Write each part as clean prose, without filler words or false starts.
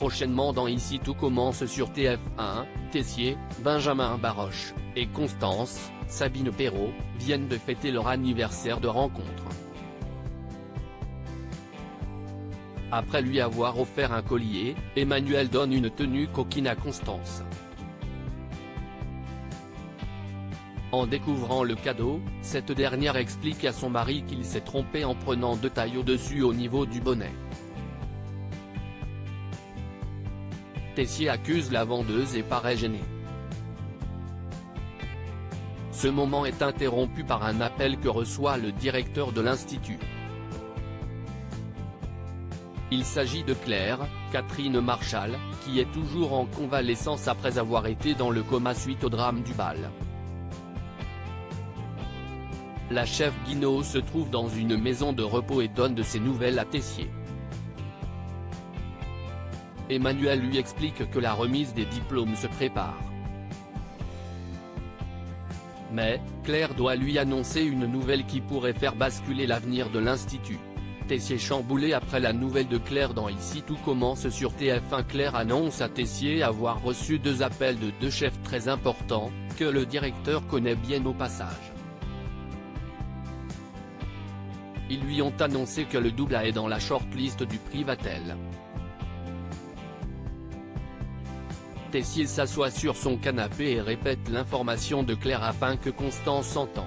prochainement dans Ici tout commence sur TF1, Tessier, Benjamin Baroche, et Constance, Sabine Perrault, viennent de fêter leur anniversaire de rencontre. Après lui avoir offert un collier, Emmanuel donne une tenue coquine à Constance. En découvrant le cadeau, cette dernière explique à son mari qu'il s'est trompé en prenant 2 tailles au-dessus au niveau du bonnet. Tessier accuse la vendeuse et paraît gêné. Ce moment est interrompu par un appel que reçoit le directeur de l'Institut. Il s'agit de Claire, Catherine Marchal, qui est toujours en convalescence après avoir été dans le coma suite au drame du bal. La chef Guinaud se trouve dans une maison de repos et donne de ses nouvelles à Tessier. Emmanuel lui explique que la remise des diplômes se prépare. Mais, Claire doit lui annoncer une nouvelle qui pourrait faire basculer l'avenir de l'Institut. Tessier chamboulé après la nouvelle de Claire dans Ici tout commence sur TF1. Claire annonce à Tessier avoir reçu 2 appels de 2 chefs très importants, que le directeur connaît bien au passage. Ils lui ont annoncé que le double A est dans la shortlist du prix Vatel. Tessier s'assoit sur son canapé et répète l'information de Claire afin que Constance entende.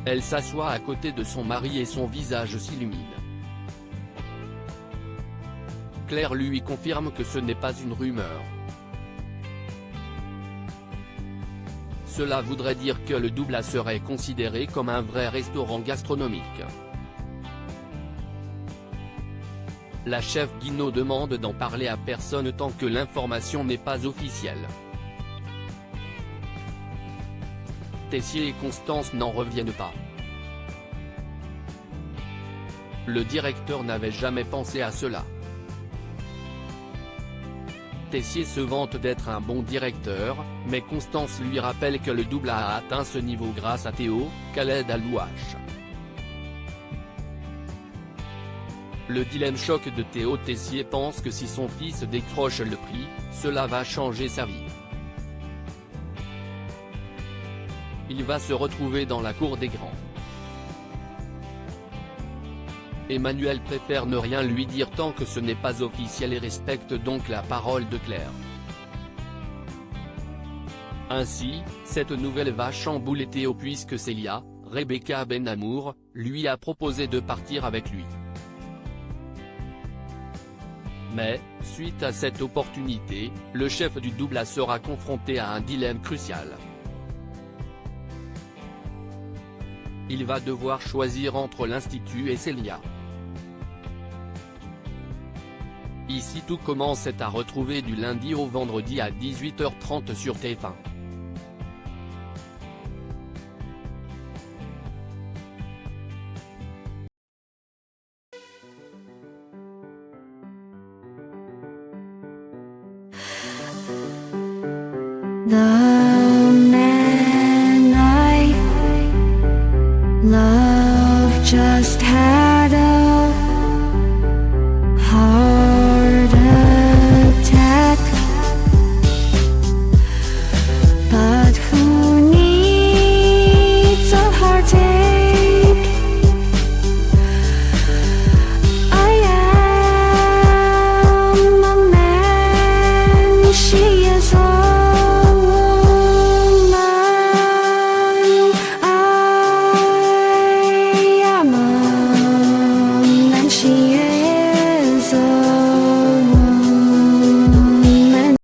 Elle s'assoit à côté de son mari et son visage s'illumine. Claire lui confirme que ce n'est pas une rumeur. Cela voudrait dire que le double A serait considéré comme un vrai restaurant gastronomique. La chef Guinaud demande d'en parler à personne tant que l'information n'est pas officielle. Tessier et Constance n'en reviennent pas. Le directeur n'avait jamais pensé à cela. Tessier se vante d'être un bon directeur, mais Constance lui rappelle que le double A atteint ce niveau grâce à Théo, Khaled Alouache. Le dilemme choc de Théo. Tessier pense que si son fils décroche le prix, cela va changer sa vie. Il va se retrouver dans la cour des grands. Emmanuel préfère ne rien lui dire tant que ce n'est pas officiel et respecte donc la parole de Claire. Ainsi, cette nouvelle va chambouler Théo puisque Célia, Rebecca Benamour, lui a proposé de partir avec lui. Mais, suite à cette opportunité, le chef du double A sera confronté à un dilemme crucial. Il va devoir choisir entre l'Institut et Célia. Ici tout commence est à retrouver du lundi au vendredi à 18h30 sur TF1.